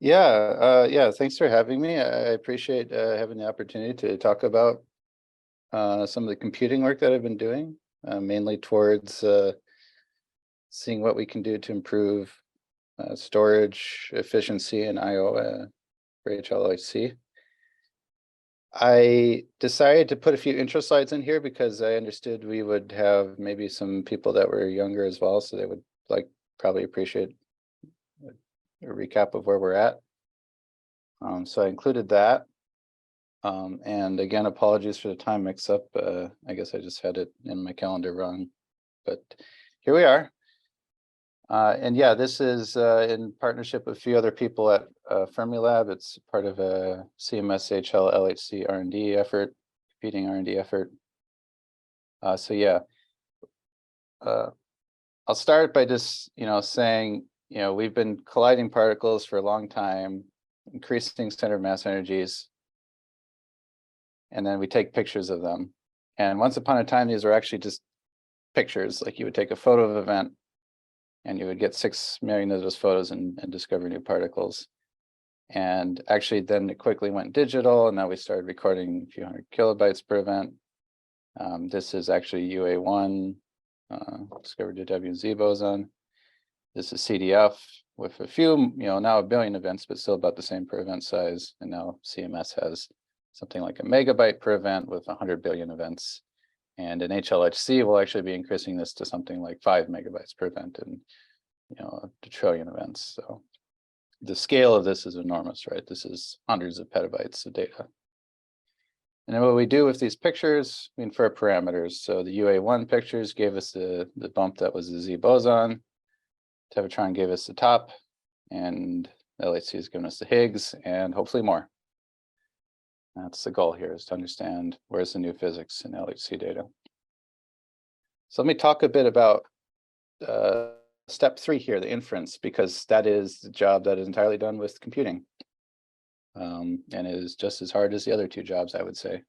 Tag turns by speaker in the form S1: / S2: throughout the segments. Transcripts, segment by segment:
S1: Yeah, thanks for having me. I appreciate having the opportunity to talk about some of the computing work that I've been doing, mainly towards seeing what we can do to improve storage efficiency and I/O for HLIC. I decided to put a few intro slides in here because I understood we would have maybe some people that were younger as well, so they would probably appreciate a recap of where we're at. So I included that. And again, apologies for the time mix-up. I guess I just had it in my calendar wrong, but here we are. And yeah, this is in partnership with a few other people at FNAL. It's part of a CMS HL LHC R&D effort, competing R&D effort. So yeah, I'll start by just saying we've been colliding particles for a long time, increasing center of mass energies, and then we take pictures of them. And once upon a time, these were actually just pictures. Like you would take a photo of an event and you would get 6 million of those photos and discover new particles. And actually then it quickly went digital, and now we started recording a few hundred kilobytes per event. This is actually UA1, discovered the W&Z boson. This is CDF with a few, now 1 billion events, but still about the same per event size. And now CMS has something like a megabyte per event with 100 billion events. And in HLHC, we'll actually be increasing this to something like 5 megabytes per event and, a trillion events. So the scale of this is enormous, right? This is hundreds of petabytes of data. And then what we do with these pictures, we infer parameters. So the UA1 pictures gave us the bump that was the Z boson. Tevatron gave us the top, and LHC has given us the Higgs, and hopefully more. That's the goal here, is to understand where's the new physics in LHC data. So let me talk a bit about step 3 here, the inference, because that is the job that is entirely done with computing. And it is just as hard as the other 2 jobs, I would say.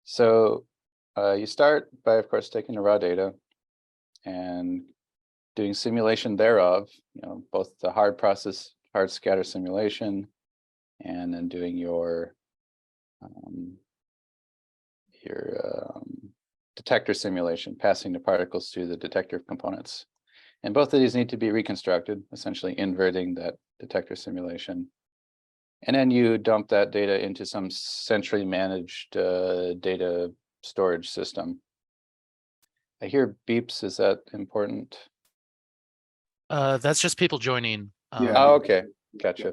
S1: So you start by, of course, taking the raw data and doing simulation thereof, both the hard scatter simulation, and then doing your detector simulation, passing the particles through the detector components. And both of these need to be reconstructed, essentially inverting that detector simulation. And then you dump that data into some centrally managed data storage system. I hear beeps. Is that important?
S2: That's just people joining.
S1: Oh, okay, gotcha.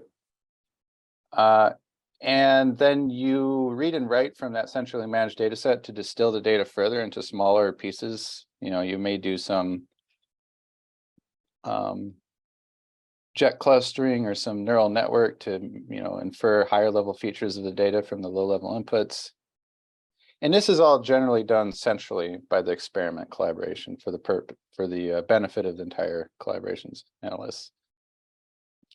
S1: And then you read and write from that centrally managed data set to distill the data further into smaller pieces. You may do some jet clustering or some neural network to infer higher level features of the data from the low level inputs. And this is all generally done centrally by the experiment collaboration for the benefit of the entire collaboration's analysts.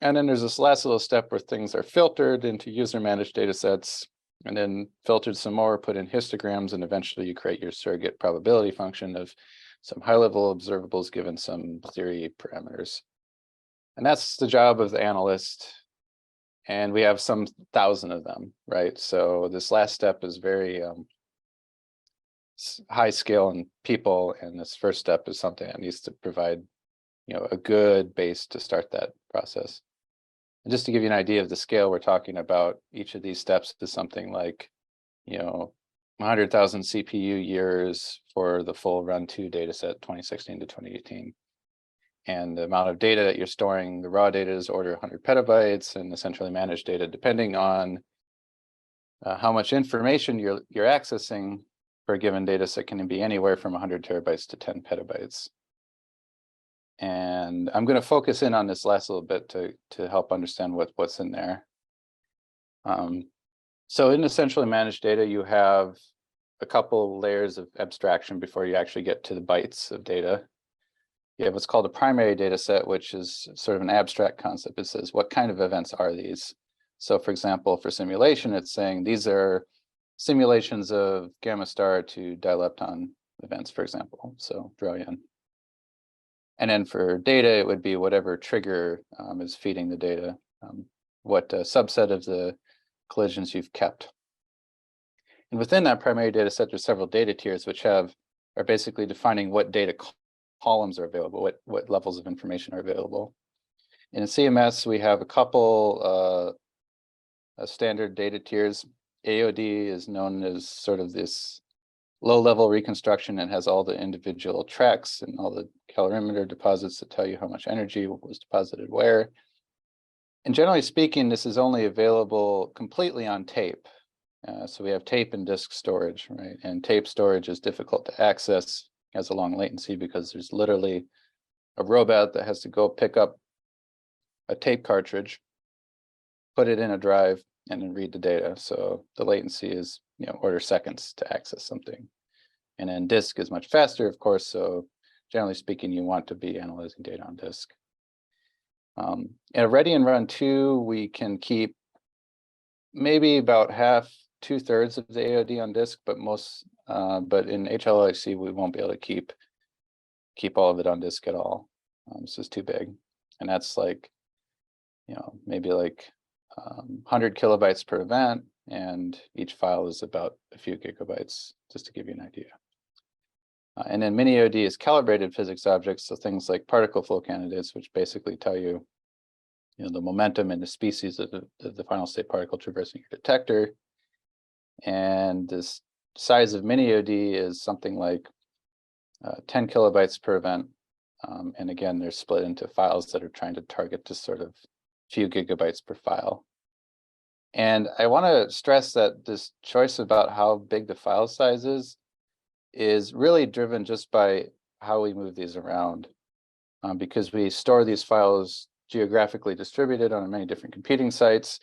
S1: And then there's this last little step where things are filtered into user-managed data sets, and then filtered some more, put in histograms, and eventually you create your surrogate probability function of some high-level observables given some theory parameters. And that's the job of the analyst. And we have some 1,000 of them, right? So this last step is very high scale in people, and this first step is something that needs to provide a good base to start that process. And just to give you an idea of the scale we're talking about, each of these steps is something like 100,000 CPU years for the full run 2 data set, 2016 to 2018. And the amount of data that you're storing, the raw data is order 100 petabytes, and the centrally managed data, depending on how much information you're accessing for a given data set, can be anywhere from 100 terabytes to 10 petabytes. And I'm going to focus in on this last little bit to help understand what's in there. So in the centrally managed data, you have a couple layers of abstraction before you actually get to the bytes of data. You have what's called a primary data set, which is sort of an abstract concept. It says, what kind of events are these? So for example, for simulation, it's saying these are simulations of gamma star to dilepton events, for example, so brilliant. And then for data, it would be whatever trigger is feeding the data. subset of the collisions you've kept. And within that primary data set, there's several data tiers which are basically defining what data columns are available, what levels of information are available. In CMS, we have a couple standard data tiers. AOD is known as sort of this low-level reconstruction and has all the individual tracks and all the calorimeter deposits that tell you how much energy was deposited where. And generally speaking, this is only available completely on tape. So we have tape and disk storage, right? And tape storage is difficult to access, has a long latency because there's literally a robot that has to go pick up a tape cartridge, put it in a drive, and then read the data. So the latency is, order seconds to access something. And then disk is much faster, of course. So generally speaking, you want to be analyzing data on disk. In a ready and run 2, we can keep maybe about half, 2/3 of the AOD on disk, but but in HLLC we won't be able to keep all of it on disk at all. This is too big, and that's like, maybe like 100 kilobytes per event, and each file is about a few gigabytes, just to give you an idea. And then mini AOD is calibrated physics objects, so things like particle flow candidates, which basically tell you, the momentum and the species of the final state particle traversing your detector. And this size of mini AOD is something like 10 kilobytes per event. And again, they're split into files that are trying to target just sort of few gigabytes per file. And I want to stress that this choice about how big the file size is really driven just by how we move these around, because we store these files geographically distributed on many different computing sites,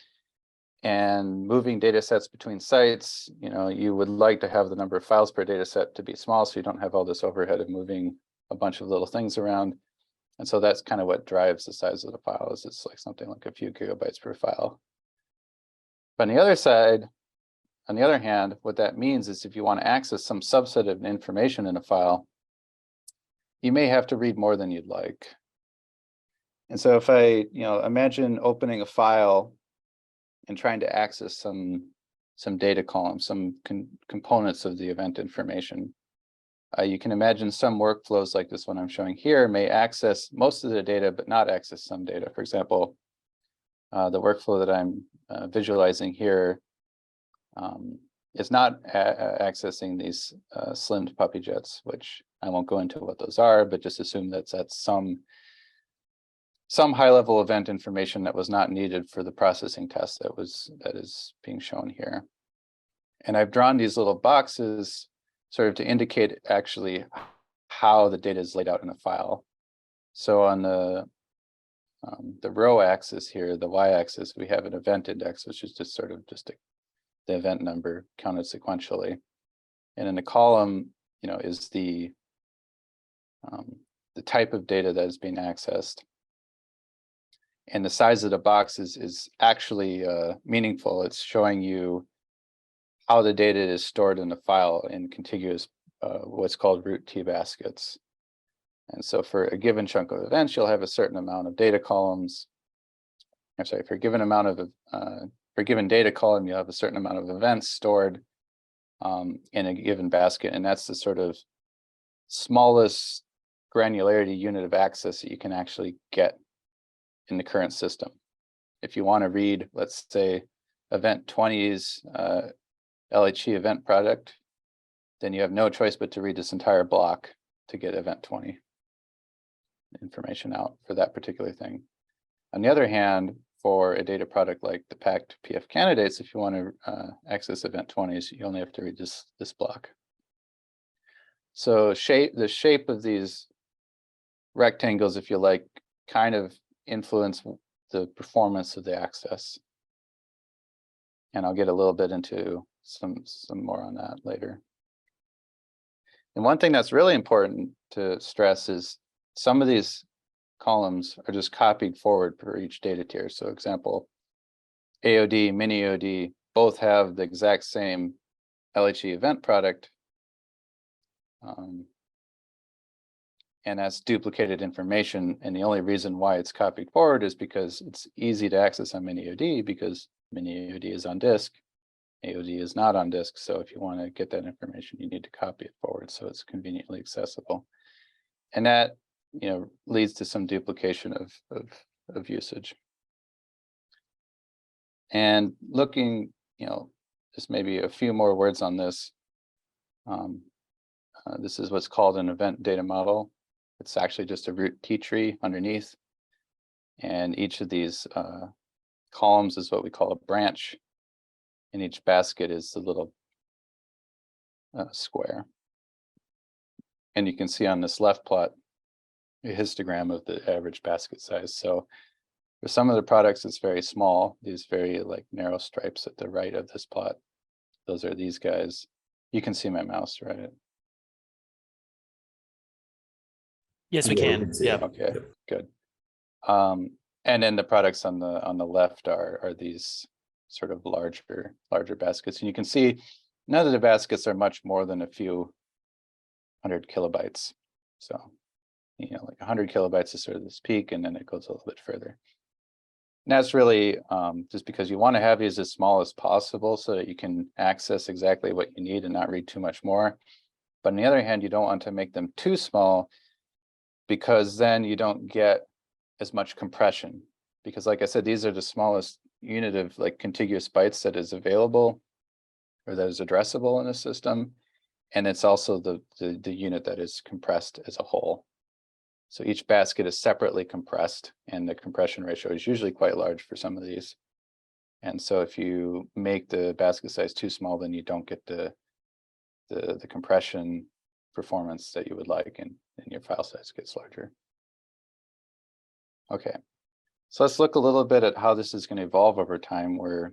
S1: and moving data sets between sites, you would like to have the number of files per data set to be small, so you don't have all this overhead of moving a bunch of little things around. And so that's kind of what drives the size of the files. It's like something like a few gigabytes per file. But on the other side, on the other hand, what that means is if you want to access some subset of information in a file, you may have to read more than you'd like. And so if I, imagine opening a file and trying to access some data columns, some components of the event information, you can imagine some workflows like this one I'm showing here may access most of the data, but not access some data. For example, the workflow that I'm visualizing here is not accessing these slimmed puppy jets, which I won't go into what those are, but just assume that's some high-level event information that was not needed for the processing test that is being shown here. And I've drawn these little boxes sort of to indicate actually how the data is laid out in a file. So on the row axis here, the y-axis, we have an event index, which is just sort of the event number counted sequentially. And in the column, is the type of data that is being accessed. And the size of the box is actually meaningful. It's showing you how the data is stored in the file in contiguous, what's called root T baskets. And so for a given chunk of events, you'll have a certain amount of data columns. I'm sorry, for a given amount of, for a given data column, you'll have a certain amount of events stored in a given basket. And that's the sort of smallest granularity unit of access that you can actually get in the current system. If you want to read, let's say, event 20's LHE event product, then you have no choice but to read this entire block to get event 20 information out for that particular thing. On the other hand, for a data product like the packed PF candidates, if you want to access event 20's, you only have to read this block. So the shape of these rectangles, if you like, kind of influence the performance of the access. And I'll get a little bit into some more on that later. And one thing that's really important to stress is some of these columns are just copied forward for each data tier. So example, AOD, mini AOD, both have the exact same LHE event product. and that's duplicated information. And the only reason why it's copied forward is because it's easy to access on mini-AOD, because mini-AOD is on disk, AOD is not on disk. So if you want to get that information, you need to copy it forward so it's conveniently accessible. And that, leads to some duplication of usage. And looking, just maybe a few more words on this. This is what's called an event data model. It's actually just a root T tree underneath. And each of these columns is what we call a branch. And each basket is the little square. And you can see on this left plot a histogram of the average basket size. So for some of the products, it's very small. These very narrow stripes at the right of this plot. Those are these guys. You can see my mouse, right?
S2: Yes, we can. Yeah.
S1: Okay, good. And then the products on the left are these sort of larger baskets. And you can see none of the baskets are much more than a few 100 kilobytes. So, 100 kilobytes is sort of this peak, and then it goes a little bit further. And that's really just because you want to have these as small as possible so that you can access exactly what you need and not read too much more. But on the other hand, you don't want to make them too small, because then you don't get as much compression. Because like I said, these are the smallest unit of contiguous bytes that is available or that is addressable in a system. And it's also the unit that is compressed as a whole. So each basket is separately compressed, and the compression ratio is usually quite large for some of these. And so if you make the basket size too small, then you don't get the compression performance that you would like, and your file size gets larger. Okay, so let's look a little bit at how this is going to evolve over time. We're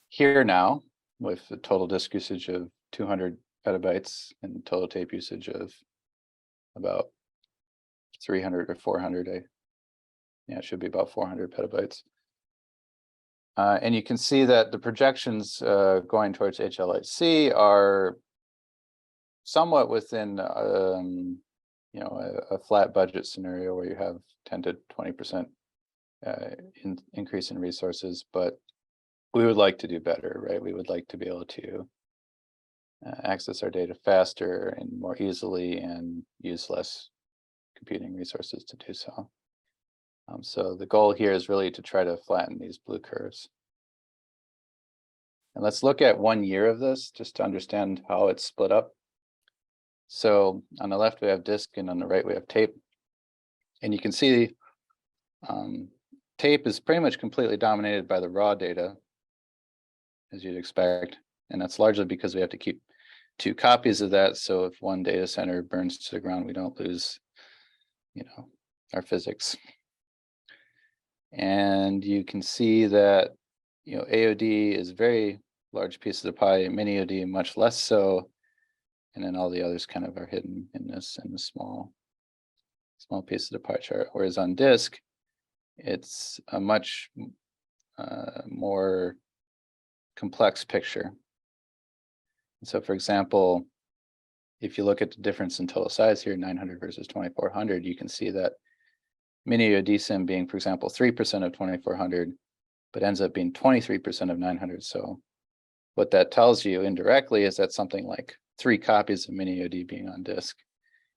S1: here now with the total disk usage of 200 petabytes and total tape usage of about 300 or 400. Yeah, it should be about 400 petabytes. And you can see that the projections going towards HLIC are somewhat within a flat budget scenario where you have 10 to 20% increase in resources, but we would like to do better, right? We would like to be able to access our data faster and more easily and use less computing resources to do so. So the goal here is really to try to flatten these blue curves. And let's look at 1 year of this just to understand how it's split up. So on the left we have disk, and on the right we have tape. And you can see tape is pretty much completely dominated by the raw data, as you'd expect. And that's largely because we have to keep 2 copies of that. So if one data center burns to the ground, we don't lose, our physics. And you can see that, AOD is a very large piece of the pie, mini AOD much less so. And then all the others kind of are hidden in this small piece of the pie chart. Whereas on disk, it's a much more complex picture. So for example, if you look at the difference in total size here, 900 versus 2400, you can see that mini AOD sim being, for example, 3% of 2400, but ends up being 23% of 900. So what that tells you indirectly is that something like 3 copies of mini AOD being on disk.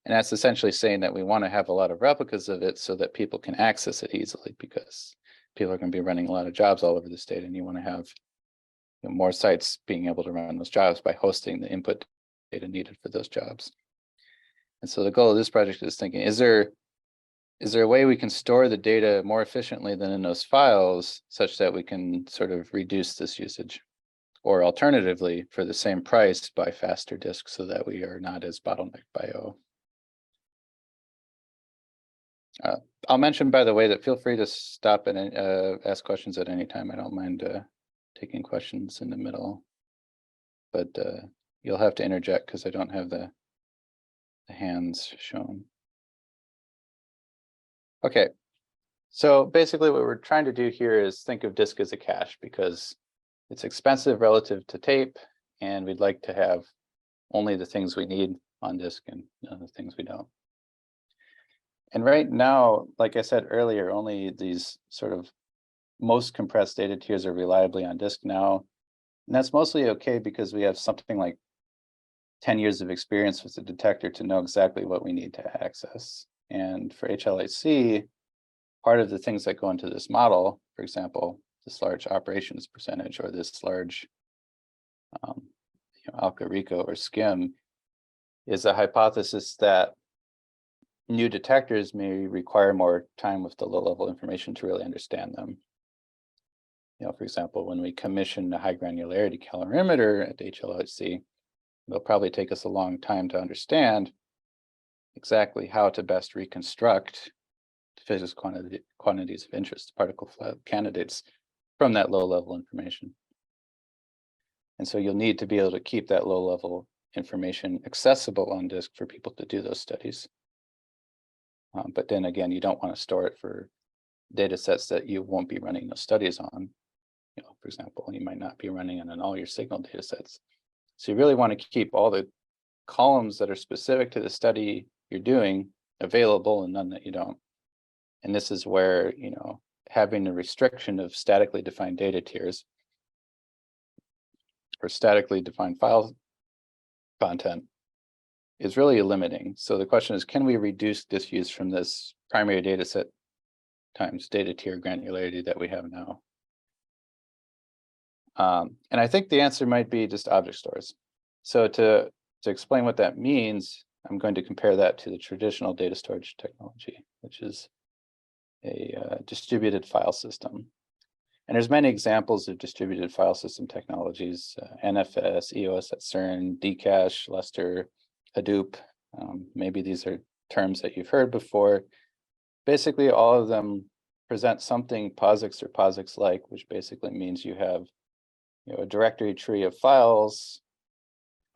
S1: And that's essentially saying that we want to have a lot of replicas of it so that people can access it easily, because people are going to be running a lot of jobs all over the state, and you want to have more sites being able to run those jobs by hosting the input data needed for those jobs. And so the goal of this project is thinking, is there a way we can store the data more efficiently than in those files, such that we can sort of reduce this usage? Or alternatively, for the same price, buy faster disks so that we are not as bottlenecked by O. I'll mention, by the way, that feel free to stop and ask questions at any time. I don't mind taking questions in the middle, but you'll have to interject because I don't have the hands shown. Okay, so basically what we're trying to do here is think of disk as a cache, because it's expensive relative to tape, and we'd like to have only the things we need on disk and none of the things we don't. And right now, like I said earlier, only these sort of most compressed data tiers are reliably on disk now. And that's mostly okay because we have something like 10 years of experience with the detector to know exactly what we need to access. And for HLHC, part of the things that go into this model, for example, this large operations percentage or this large Alcarico or SCIM, is a hypothesis that new detectors may require more time with the low-level information to really understand them. For example, when we commission a high granularity calorimeter at HLHC, it'll probably take us a long time to understand exactly how to best reconstruct physical quantities of interest, particle flow candidates from that low-level information. And so you'll need to be able to keep that low-level information accessible on disk for people to do those studies. But then again, you don't want to store it for data sets that you won't be running those studies on. For example, you might not be running on all your signal data sets. So you really want to keep all the columns that are specific to the study you're doing available and none that you don't. And this is where, having a restriction of statically defined data tiers or statically defined file content is really limiting. So the question is, can we reduce disk use from this primary data set times data tier granularity that we have now? And I think the answer might be just object stores. So to explain what that means, I'm going to compare that to the traditional data storage technology, which is a distributed file system. And there's many examples of distributed file system technologies, NFS, EOS at CERN, Dcache, Lustre, Hadoop. Maybe these are terms that you've heard before. Basically, all of them present something POSIX or POSIX-like, which basically means you have a directory tree of files,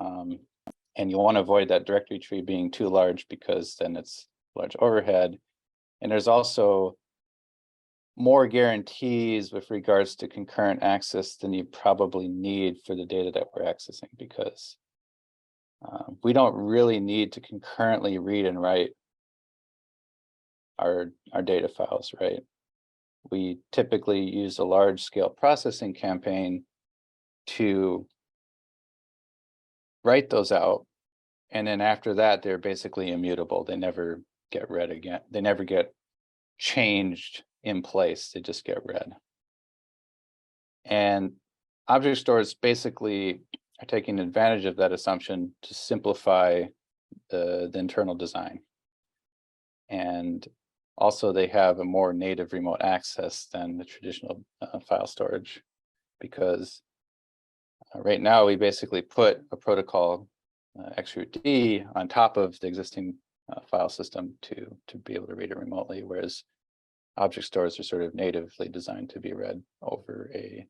S1: and you want to avoid that directory tree being too large because then it's large overhead. And there's also more guarantees with regards to concurrent access than you probably need for the data that we're accessing, because we don't really need to concurrently read and write our data files, right? We typically use a large scale processing campaign to write those out. And then after that, they're basically immutable. They never get read again. They never get changed in place. They just get read. And object stores basically are taking advantage of that assumption to simplify the internal design. And also they have a more native remote access than the traditional file storage, because right now we basically put a protocol XRD on top of the existing file system to be able to read it remotely, whereas object stores are sort of natively designed to be read over a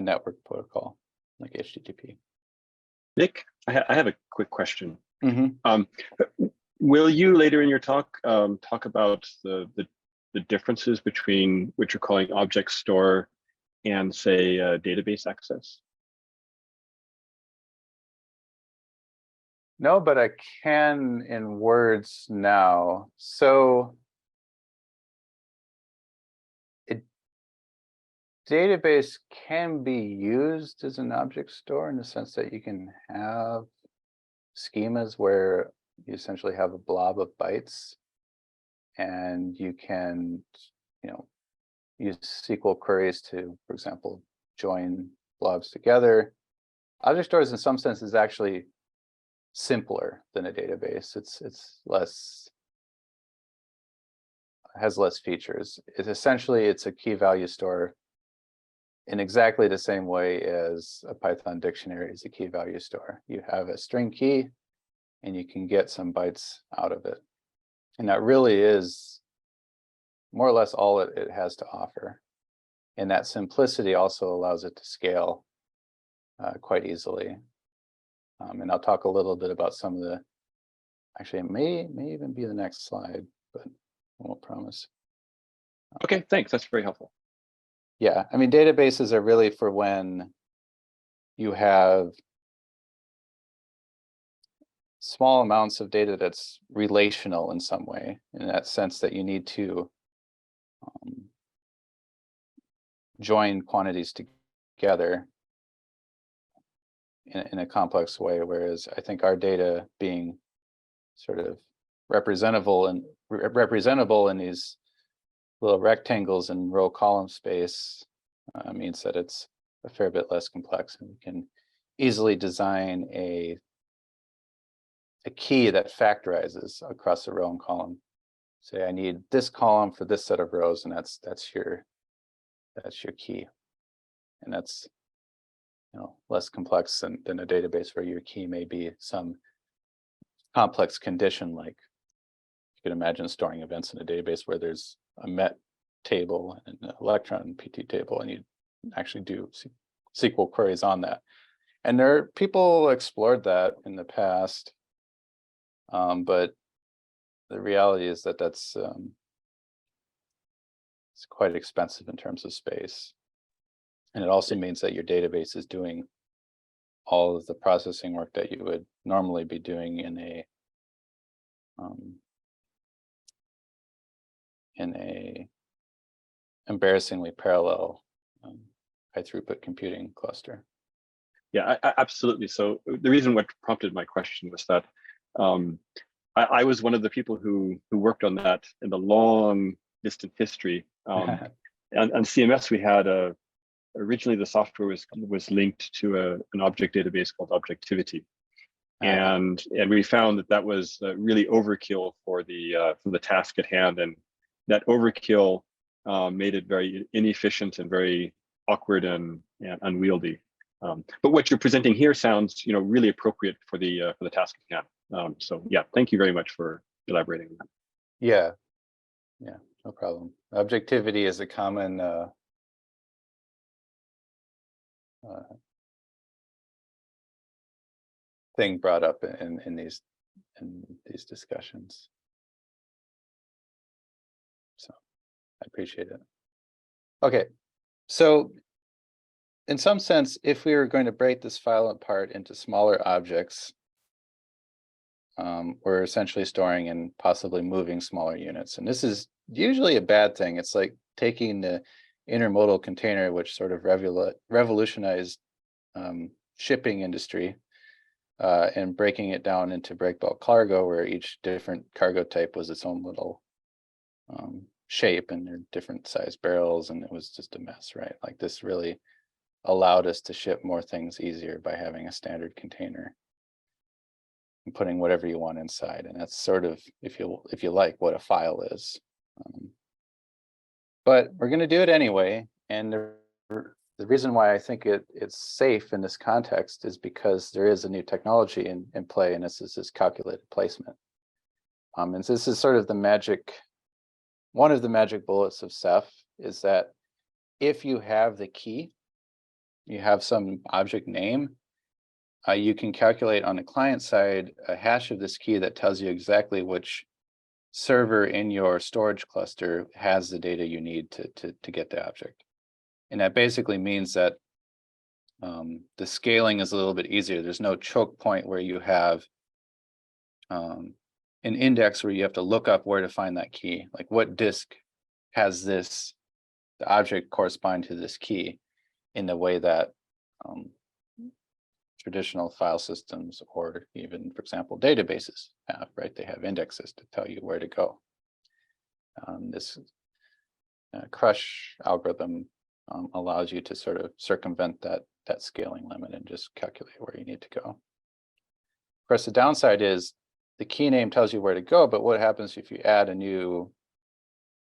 S1: network protocol like HTTP.
S3: Nick, I have a quick question.
S1: Mm-hmm.
S3: Will you later in your talk talk about the differences between what you're calling object store and, say, database access?
S1: No, but I can in words now. So a database can be used as an object store in the sense that you can have schemas where you essentially have a blob of bytes, and you can, use SQL queries to, for example, join blobs together. Object stores in some sense is actually simpler than a database. It's has less features. It's a key value store in exactly the same way as a Python dictionary is a key value store. You have a string key and you can get some bytes out of it. And that really is more or less all it has to offer. And that simplicity also allows it to scale quite easily. And I'll talk a little bit about some of the, actually it may even be the next slide, but I won't promise.
S3: Okay, thanks, that's very helpful.
S1: Yeah, I mean, databases are really for when you have small amounts of data that's relational in some way, in that sense that you need to join quantities together in a complex way, whereas I think our data being sort of representable in these little rectangles in row column space means that it's a fair bit less complex, and we can easily design a key that factorizes across a row and column. Say I need this column for this set of rows, and that's your key, and that's less complex than a database where your key may be some complex condition. Like you could imagine storing events in a database where there's a MET table and an electron PT table, and you actually do SQL queries on that. And there are people explored that in the past, but the reality is that that's it's quite expensive in terms of space. And it also means that your database is doing all of the processing work that you would normally be doing in a embarrassingly parallel high throughput computing cluster.
S3: Yeah, absolutely. So the reason what prompted my question was that I was one of the people who worked on that in the long distant history. On CMS, we had originally the software was linked to an object database called Objectivity, and we found that was really overkill for the task at hand, and that overkill made it very inefficient and very awkward and unwieldy. But what you're presenting here sounds, really appropriate for the task at hand. So yeah, thank you very much for elaborating on that.
S1: Yeah, no problem. Objectivity is a common thing brought up in these discussions. So I appreciate it. Okay, so in some sense, if we were going to break this file apart into smaller objects, we're essentially storing and possibly moving smaller units. And this is usually a bad thing. It's like taking the intermodal container, which sort of revolutionized shipping industry, and breaking it down into break bulk cargo, where each different cargo type was its own little shape, and they're different size barrels, and it was just a mess, right? Like this really allowed us to ship more things easier by having a standard container and putting whatever you want inside. And that's sort of, if you like, what a file is. But we're going to do it anyway. And the reason why I think it's safe in this context is because there is a new technology in play, and this is this calculated placement. And this is sort of one of the magic bullets of Ceph, is that if you have the key, you have some object name, you can calculate on the client side a hash of this key that tells you exactly which server in your storage cluster has the data you need to get the object. And that basically means that the scaling is a little bit easier. There's no choke point where you have an index where you have to look up where to find that key. Like what disk has the object correspond to this key, in the way that traditional file systems, or even, for example, databases have, right? They have indexes to tell you where to go. This crush algorithm allows you to sort of circumvent that scaling limit and just calculate where you need to go. Of course, the downside is the key name tells you where to go, but what happens if you add a new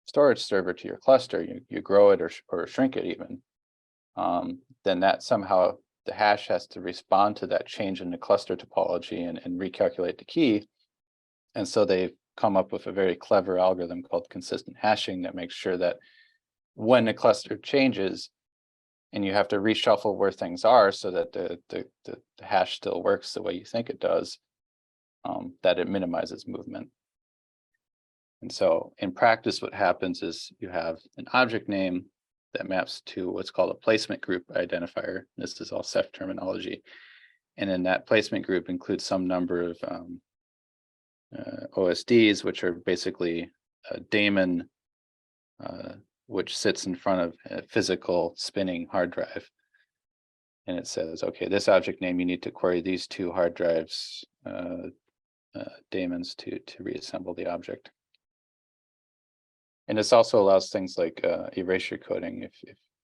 S1: storage server to your cluster, you grow it or shrink it even, then that somehow the hash has to respond to that change in the cluster topology and recalculate the key. And so they've come up with a very clever algorithm called consistent hashing that makes sure that when the cluster changes and you have to reshuffle where things are so that the hash still works the way you think it does, that it minimizes movement. And so in practice, what happens is you have an object name that maps to what's called a placement group identifier. This is all Ceph terminology. And then that placement group includes some number of OSDs, which are basically a daemon which sits in front of a physical spinning hard drive. And it says, okay, this object name, you need to query these two hard drives daemons to reassemble the object. And this also allows things like erasure coding.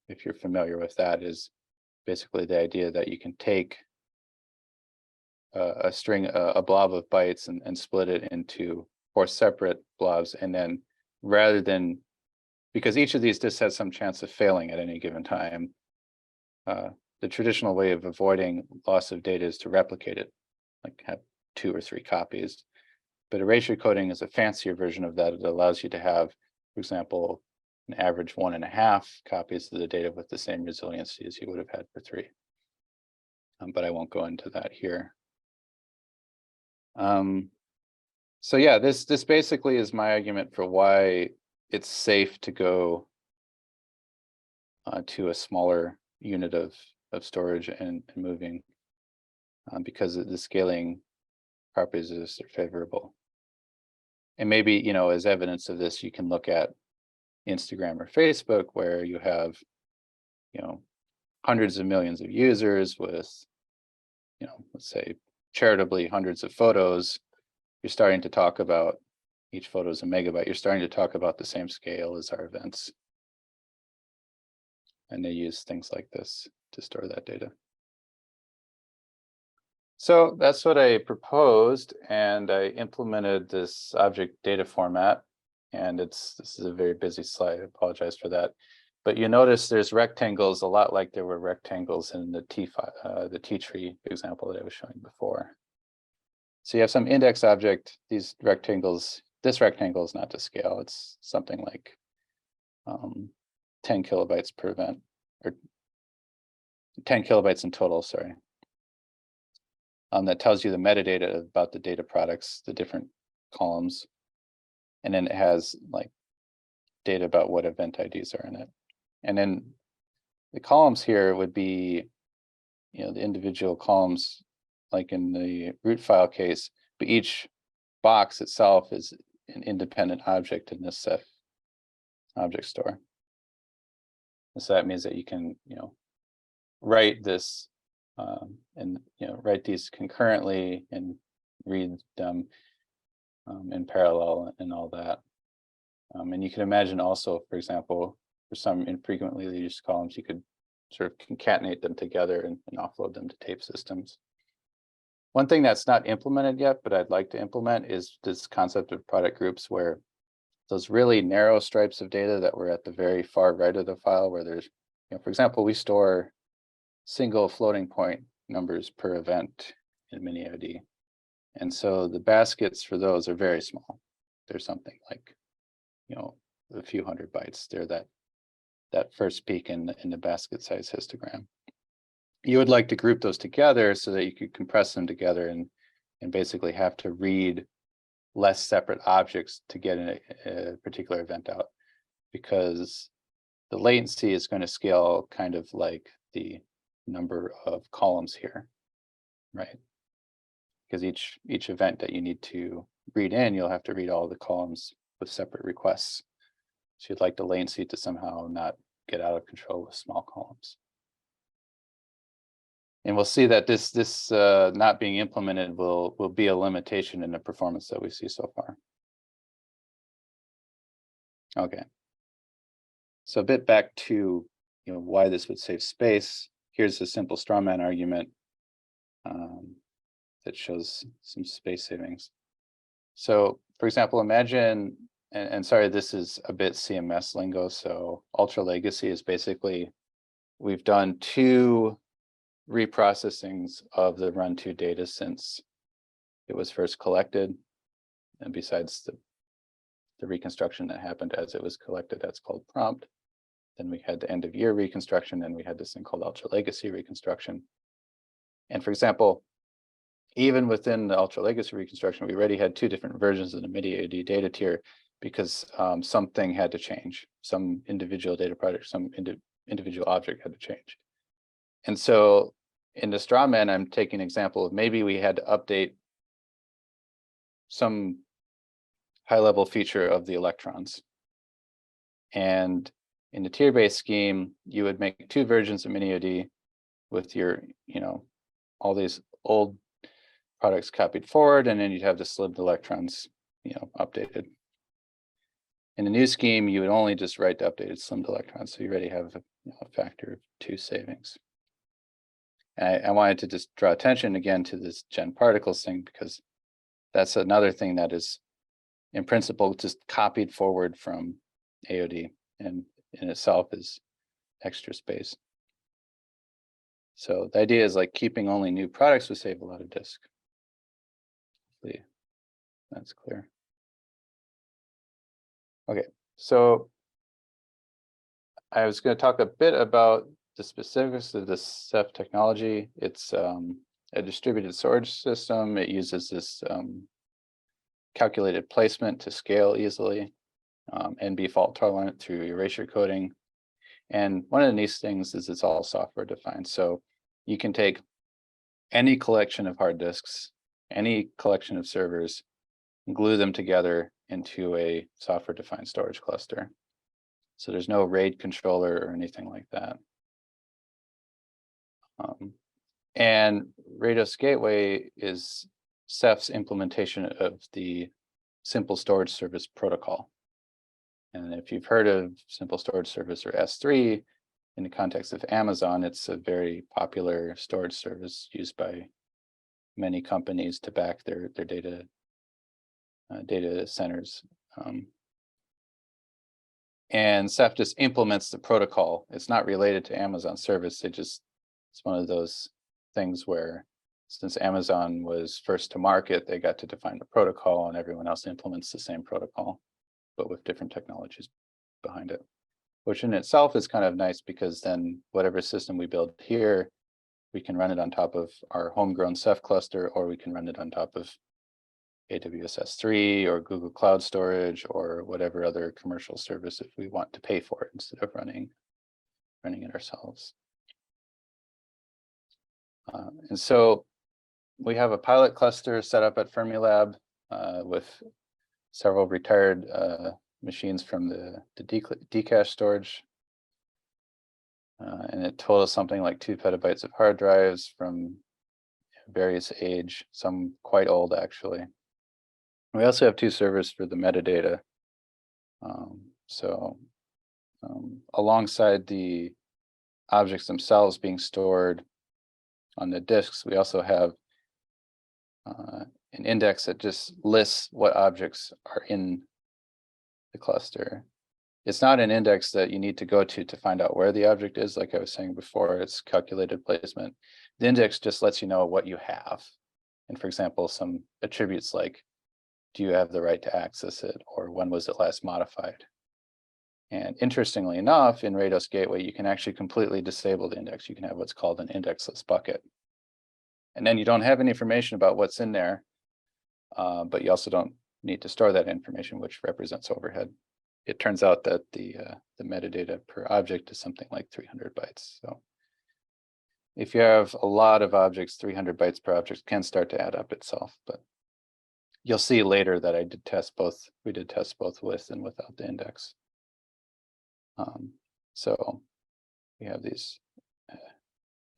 S1: If you're familiar with that, is basically the idea that you can take a string, a blob of bytes, and split it into 4 separate blobs, and then rather than, because each of these disks has some chance of failing at any given time, the traditional way of avoiding loss of data is to replicate it, like have 2 or 3 copies. But erasure coding is a fancier version of that. It allows you to have, for example, an average 1.5 copies of the data with the same resiliency as you would have had for 3. But I won't go into that here. So yeah, this basically is my argument for why it's safe to go to a smaller unit of storage and moving, because the scaling properties are favorable. And maybe, you know, as evidence of this, you can look at Instagram or Facebook, where you have, you know, hundreds of millions of users with, you know, let's say charitably hundreds of photos. You're starting to talk about, each photo is a megabyte. You're starting to talk about the same scale as our events. And they use things like this to store that data. So that's what I proposed, and I implemented this object data format. And this is a very busy slide. I apologize for that. But you notice there's rectangles a lot like there were rectangles in the T tree example that I was showing before. So you have some index object. These rectangles, this rectangle is not to scale. It's something like 10 kilobytes per event, or 10 kilobytes in total, sorry. That tells you the metadata about the data products, the different columns. And then it has like data about what event IDs are in it. And then the columns here would be, you know, the individual columns, like in the root file case, but each box itself is an independent object in this Ceph object store. And so that means that you can, you know, write this and, you know, write these concurrently and read them in parallel and all that. And you can imagine also, for example, for some infrequently used columns, you could sort of concatenate them together and offload them to tape systems. One thing that's not implemented yet, but I'd like to implement, is this concept of product groups, where those really narrow stripes of data that were at the very far right of the file, where there's, you know, for example, we store single floating point numbers per event in MiniID. And so the baskets for those are very small. They're something like, you know, a few hundred bytes. They're that first peak in the basket size histogram. You would like to group those together so that you could compress them together and basically have to read less separate objects to get a particular event out, because the latency is going to scale kind of like the number of columns here, right? Because each event that you need to read in, you'll have to read all the columns with separate requests. So you'd like the latency to somehow not get out of control with small columns. And we'll see that this not being implemented will be a limitation in the performance that we see so far. Okay. So a bit back to, you know, why this would save space. Here's a simple strawman argument that shows some space savings. So, for example, imagine, and sorry, this is a bit CMS lingo. So ultra legacy is basically, we've done 2 reprocessings of the run2 data since it was first collected. And besides the reconstruction that happened as it was collected, that's called prompt. Then we had the end of year reconstruction, and we had this thing called ultra legacy reconstruction. And for example, even within the ultra legacy reconstruction, we already had 2 different versions of the MiniID data tier, because something had to change. Some individual data product, some individual object had to change. And so in the straw man, I'm taking an example of maybe we had to update some high-level feature of the electrons. And in the tier-based scheme, you would make 2 versions of MiniOD with your, all these old products copied forward, and then you'd have the slibbed electrons, updated. In the new scheme, you would only just write the updated slimmed electrons, so you already have a factor of 2 savings. And I wanted to just draw attention again to this gen particles thing, because that's another thing that is, in principle, just copied forward from AOD, and in itself is extra space. So the idea is like keeping only new products would save a lot of disk. Hopefully that's clear. Okay, so I was going to talk a bit about the specifics of this Ceph technology. It's a distributed storage system. It uses this calculated placement to scale easily and be fault tolerant through erasure coding. And one of the nice things is it's all software defined. So you can take any collection of hard disks, any collection of servers, and glue them together into a software defined storage cluster. So there's no RAID controller or anything like that. And Rados Gateway is Ceph's implementation of the Simple Storage Service protocol. And if you've heard of Simple Storage Service or S3, in the context of Amazon, it's a very popular storage service used by many companies to back their data centers. And Ceph just implements the protocol. It's not related to Amazon service. It's one of those things where, since Amazon was first to market, they got to define the protocol, and everyone else implements the same protocol, but with different technologies behind it, which in itself is kind of nice, because then whatever system we build here, we can run it on top of our homegrown Ceph cluster, or we can run it on top of AWS S3 or Google Cloud Storage or whatever other commercial service if we want to pay for it instead of running it ourselves. And so we have a pilot cluster set up at Fermilab with several retired machines from the Dcache storage. And it totals something like 2 petabytes of hard drives from various age, some quite old actually. We also have 2 servers for the metadata. Alongside the objects themselves being stored on the disks, we also have an index that just lists what objects are in the cluster. It's not an index that you need to go to find out where the object is. Like I was saying before, it's calculated placement. The index just lets you know what you have. And for example, some attributes like, do you have the right to access it, or when was it last modified? And interestingly enough, in Rados Gateway, you can actually completely disable the index. You can have what's called an indexless bucket. And then you don't have any information about what's in there, but you also don't need to store that information, which represents overhead. It turns out that the metadata per object is something like 300 bytes. So if you have a lot of objects, 300 bytes per object can start to add up itself, but you'll see later that I did test both. We did test both with and without the index. So we have these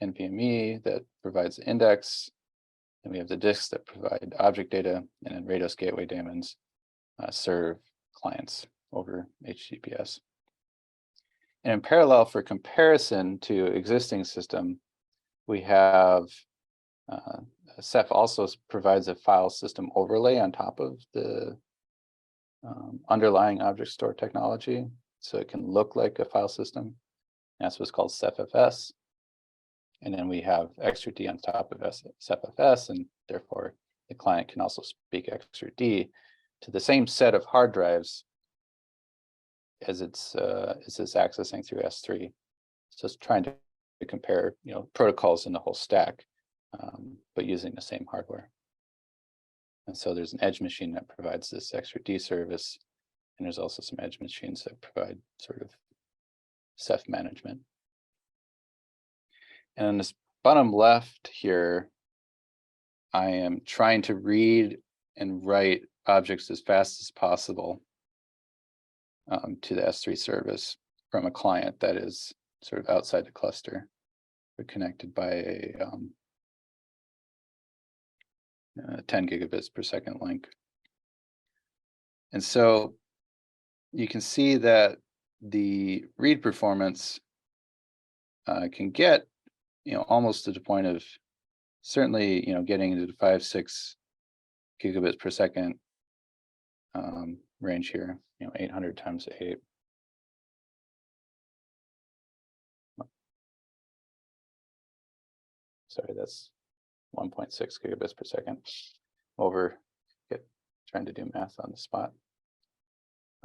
S1: NVMe that provides the index, and we have the disks that provide object data, and then Rados Gateway daemons serve clients over HTTPS. And in parallel, for comparison to existing system, we have Ceph also provides a file system overlay on top of the underlying object store technology, so it can look like a file system. That's what's called CephFS. And then we have extra D on top of CephFS, and therefore the client can also speak extra D to the same set of hard drives as it's accessing through S3. So it's trying to compare, protocols in the whole stack, but using the same hardware. And so there's an edge machine that provides this extra D service, and there's also some edge machines that provide sort of Ceph management. And this bottom left here, I am trying to read and write objects as fast as possible to the S3 service from a client that is sort of outside the cluster, but connected by a 10 gigabits per second link. And so you can see that the read performance can get, almost to the point of certainly, getting into the 5-6 gigabits per second range here, 800 times 8. Sorry, that's 1.6 gigabits per second over, trying to do math on the spot.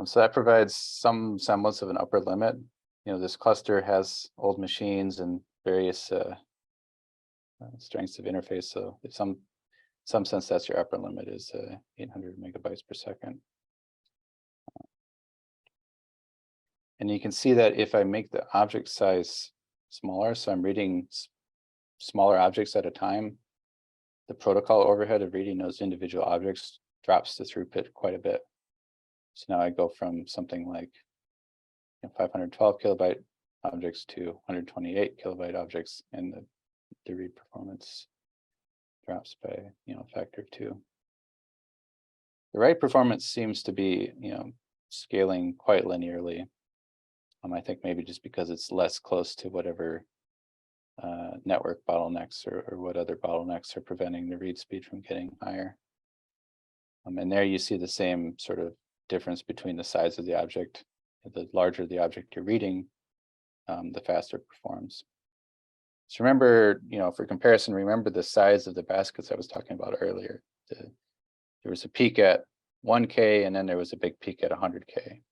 S1: So that provides some semblance of an upper limit. This cluster has old machines and various strengths of interface. So in some sense, that's your upper limit is 800 megabytes per second. And you can see that if I make the object size smaller, so I'm reading smaller objects at a time, the protocol overhead of reading those individual objects drops the throughput quite a bit. So now I go from something like 512 kilobyte objects to 128 kilobyte objects, and the read performance drops by a factor of 2. The write performance seems to be scaling quite linearly. I think maybe just because it's less close to whatever network bottlenecks or what other bottlenecks are preventing the read speed from getting higher. And there you see the same sort of difference between the size of the object. The larger the object you're reading, the faster it performs. So remember, for comparison, remember the size of the baskets I was talking about earlier. There was a peak at 1K, and then there was a big peak at 100K.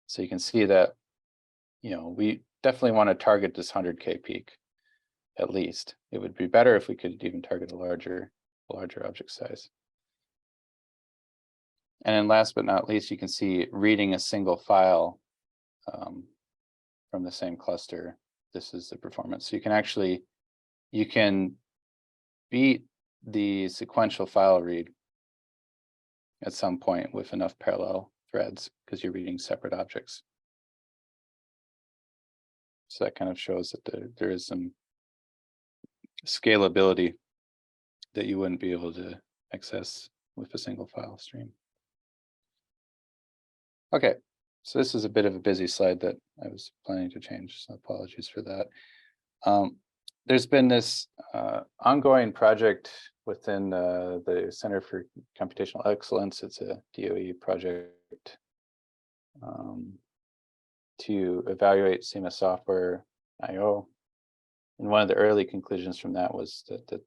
S1: So you can see that, we definitely want to target this 100K peak, at least. It would be better if we could even target a larger object size. And then last but not least, you can see reading a single file from the same cluster. This is the performance. So you can beat the sequential file read at some point with enough parallel threads because you're reading separate objects. So that kind of shows that there is some scalability that you wouldn't be able to access with a single file stream. Okay, so this is a bit of a busy slide that I was planning to change, so apologies for that. There's been this ongoing project within the Center for Computational Excellence. It's a DOE project to evaluate CMS software I/O. And one of the early conclusions from that was that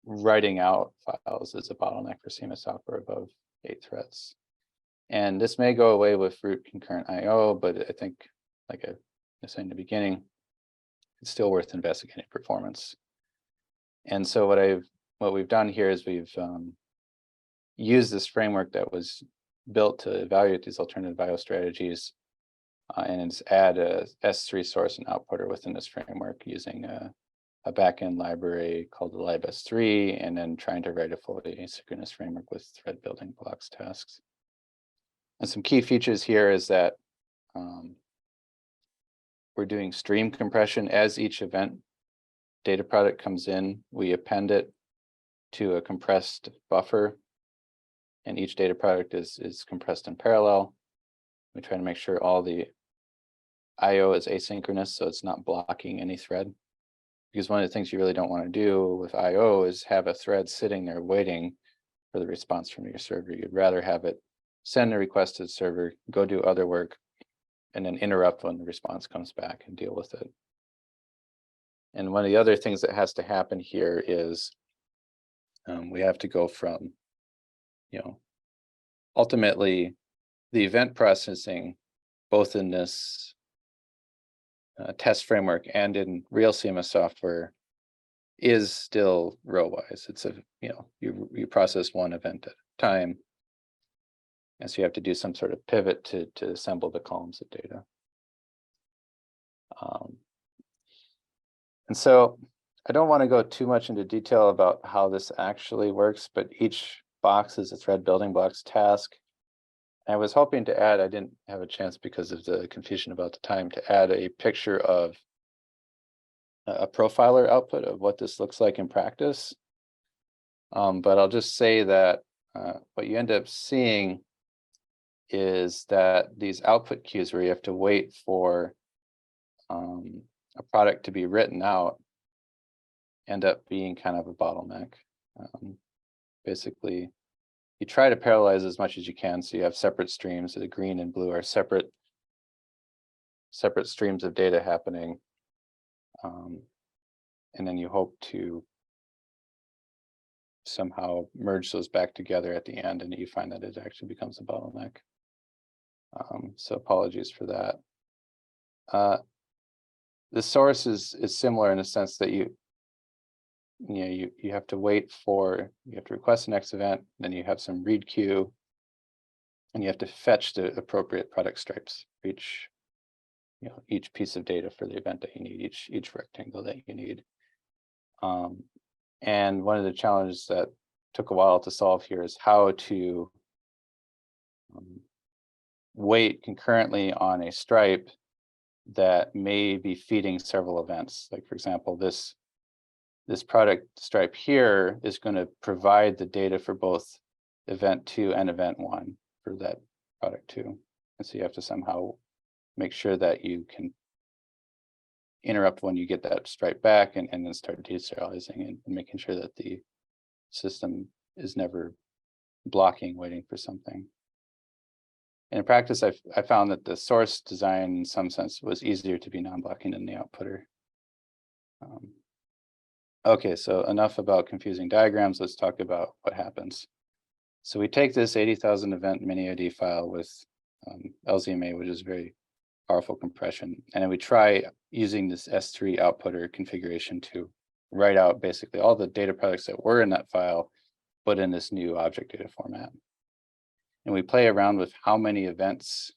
S1: writing out files is a bottleneck for CMS software above 8 threads. And this may go away with root concurrent I/O, but I think, like I was saying in the beginning, it's still worth investigating performance. And so what we've done here is we've used this framework that was built to evaluate these alternative I/O strategies, and it's add a S3 source and outputter within this framework using a backend library called the libs3, and then trying to write a fully asynchronous framework with thread building blocks tasks. And some key features here is that we're doing stream compression as each event data product comes in. We append it to a compressed buffer, and each data product is compressed in parallel. We try to make sure all the I/O is asynchronous, so it's not blocking any thread. Because one of the things you really don't want to do with I/O is have a thread sitting there waiting for the response from your server. You'd rather have it send a request to the server, go do other work, and then interrupt when the response comes back and deal with it. And one of the other things that has to happen here is we have to go from, ultimately the event processing, both in this test framework and in real CMS software, is still row-wise. It's you process one event at a time. And so you have to do some sort of pivot to assemble the columns of data. And so I don't want to go too much into detail about how this actually works, but each box is a thread building blocks task. I was hoping to add, I didn't have a chance because of the confusion about the time, to add a picture of a profiler output of what this looks like in practice. But I'll just say that what you end up seeing is that these output queues where you have to wait for a product to be written out end up being kind of a bottleneck. Basically, you try to parallelize as much as you can, so you have separate streams. The green and blue are separate streams of data happening, and then you hope to somehow merge those back together at the end, and you find that it actually becomes a bottleneck. So apologies for that. The source is similar in the sense that you have to wait for, you have to request the next event, then you have some read queue, and you have to fetch the appropriate product stripes for each piece of data for the event that you need, each rectangle that you need. And one of the challenges that took a while to solve here is how to wait concurrently on a stripe that may be feeding several events. Like, for example, this product stripe here is going to provide the data for both event 2 and event 1 for that product 2. And so you have to somehow make sure that you can interrupt when you get that stripe back and then start deserializing and making sure that the system is never blocking, waiting for something. In practice, I found that the source design in some sense was easier to be non-blocking than the outputter. Okay, so enough about confusing diagrams. Let's talk about what happens. So we take this 80,000 event mini-ID file with LZMA, which is very powerful compression, and then we try using this S3 outputter configuration to write out basically all the data products that were in that file, but in this new object data format. And we play around with how many events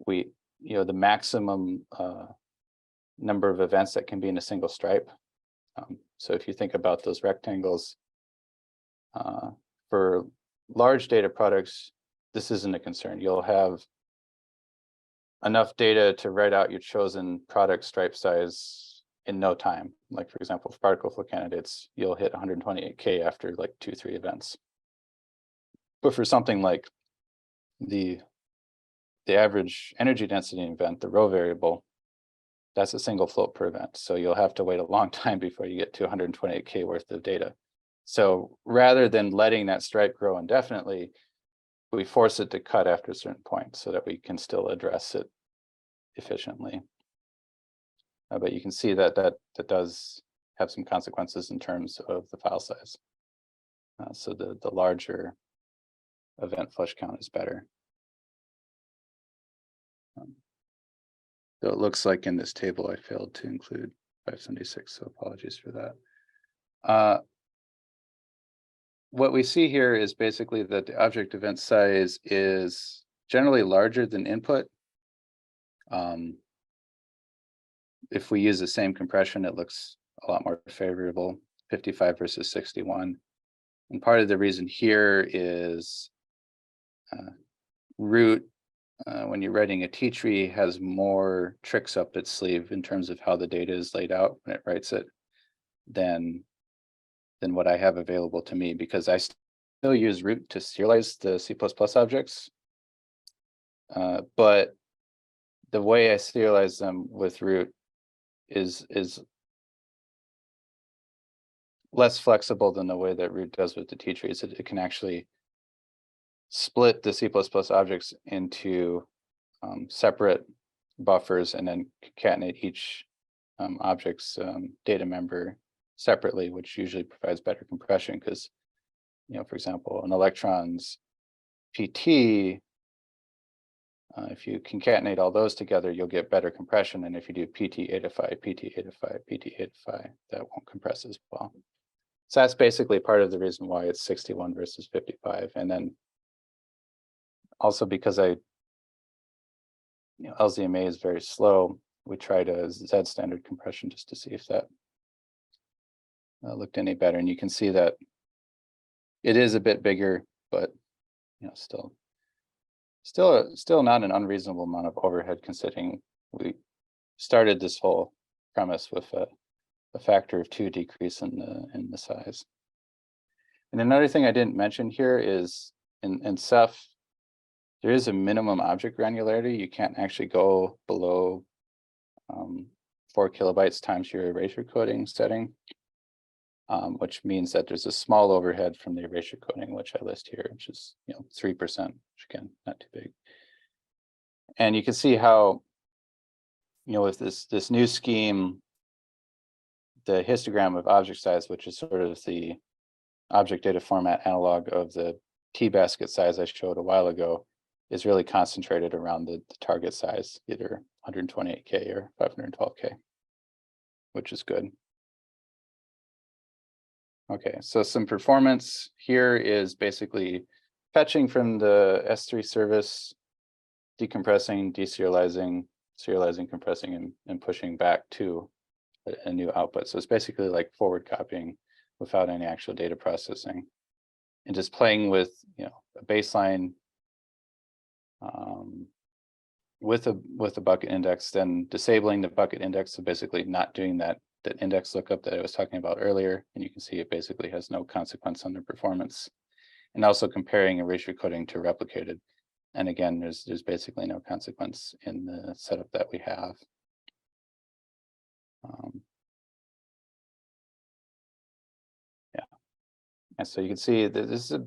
S1: the maximum number of events that can be in a single stripe. So if you think about those rectangles, for large data products, this isn't a concern. You'll have enough data to write out your chosen product stripe size in no time. Like, for example, for particle flow candidates, you'll hit 128K after like 2-3 events. But for something like the average energy density event, the rho variable, that's a single float per event. So you'll have to wait a long time before you get to 128K worth of data. So rather than letting that stripe grow indefinitely, we force it to cut after a certain point so that we can still address it efficiently. But you can see that does have some consequences in terms of the file size. So the larger event flush count is better. So it looks like in this table I failed to include 576, so apologies for that. What we see here is basically that the object event size is generally larger than input. If we use the same compression, it looks a lot more favorable, 55 versus 61. And part of the reason here is root, when you're writing a T-tree, has more tricks up its sleeve in terms of how the data is laid out when it writes it than what I have available to me, because I still use root to serialize the C++ objects. But the way I serialize them with root is less flexible than the way that root does with the T-trees. It can actually split the C++ objects into separate buffers and then concatenate each object's data member separately, which usually provides better compression because, for example, an electron's PT, if you concatenate all those together, you'll get better compression. And if you do PT805, PT805, PT805, that won't compress as well. So that's basically part of the reason why it's 61 versus 55. And then also because LZMA is very slow, we tried a Z standard compression just to see if that looked any better. And you can see that it is a bit bigger, but still not an unreasonable amount of overhead, considering we started this whole premise with a factor of 2 decrease in the size. And another thing I didn't mention here is in Ceph, there is a minimum object granularity. You can't actually go below 4 kilobytes times your erasure coding setting, which means that there's a small overhead from the erasure coding, which I list here, which is 3%, which again, not too big. And you can see how, with this new scheme, the histogram of object size, which is sort of the object data format analog of the T-basket size I showed a while ago, is really concentrated around the target size, either 128K or 512K, which is good. Okay, so some performance here is basically fetching from the S3 service, decompressing, deserializing, serializing, compressing, and pushing back to a new output. So it's basically like forward copying without any actual data processing, and just playing with a baseline with a bucket index, then disabling the bucket index, so basically not doing that index lookup that I was talking about earlier. And you can see it basically has no consequence on the performance. And also comparing erasure coding to replicated. And again, there's basically no consequence in the setup that we have. Yeah, and so you can see that this is a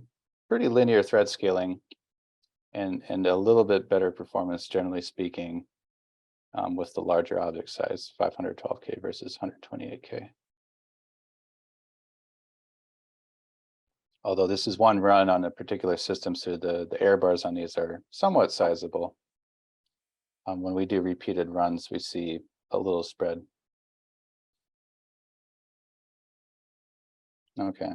S1: pretty linear thread scaling, and a little bit better performance, generally speaking, with the larger object size, 512K versus 128K. Although this is one run on a particular system, so the error bars on these are somewhat sizable. When we do repeated runs, we see a little spread. Okay,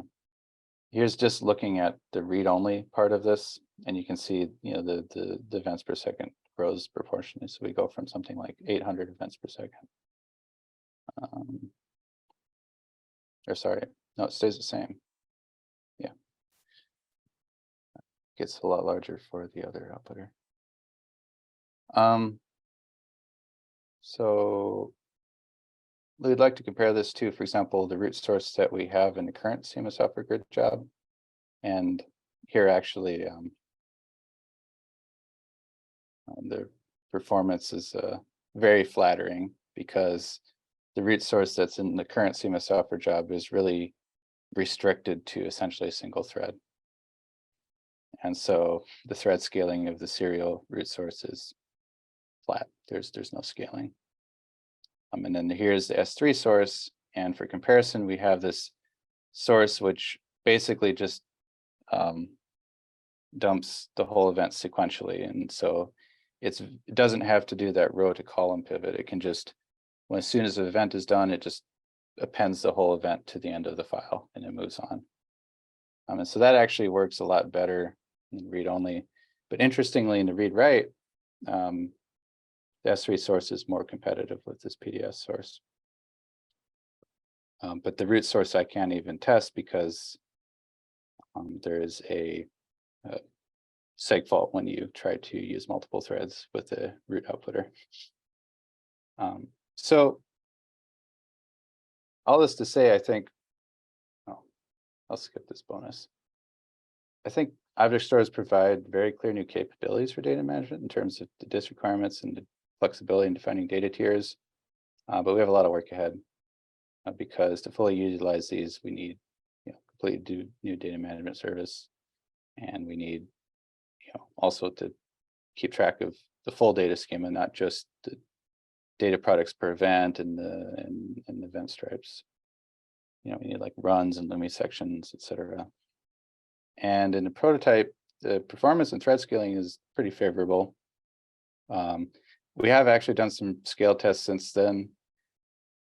S1: here's just looking at the read-only part of this, and you can see the events per second grows proportionally. So we go from something like 800 events per second. Or sorry, no, it stays the same. Yeah, gets a lot larger for the other outputter. So we'd like to compare this to, for example, the root source that we have in the current CMS software grid job. And here actually the performance is very flattering, because the root source that's in the current CMS software job is really restricted to essentially a single thread. And so the thread scaling of the serial root source is flat. There's no scaling. And then here's the S3 source. And for comparison, we have this source which basically just dumps the whole event sequentially. And so it doesn't have to do that row to column pivot. It can just, as soon as the event is done, it just appends the whole event to the end of the file and it moves on. And so that actually works a lot better in read only. But interestingly, in the read write, the S3 source is more competitive with this PDS source. But the root source I can't even test, because there is a seg fault when you try to use multiple threads with the root outputter. So all this to say, I think, I'll skip this bonus. I think object stores provide very clear new capabilities for data management in terms of the disk requirements and the flexibility in defining data tiers. But we have a lot of work ahead, because to fully utilize these, we need completely new data management service, and we need also to keep track of the full data schema, not just the data products per event and the event stripes. We need like runs and limit sections, etc. And in the prototype, the performance and thread scaling is pretty favorable. We have actually done some scale tests since then,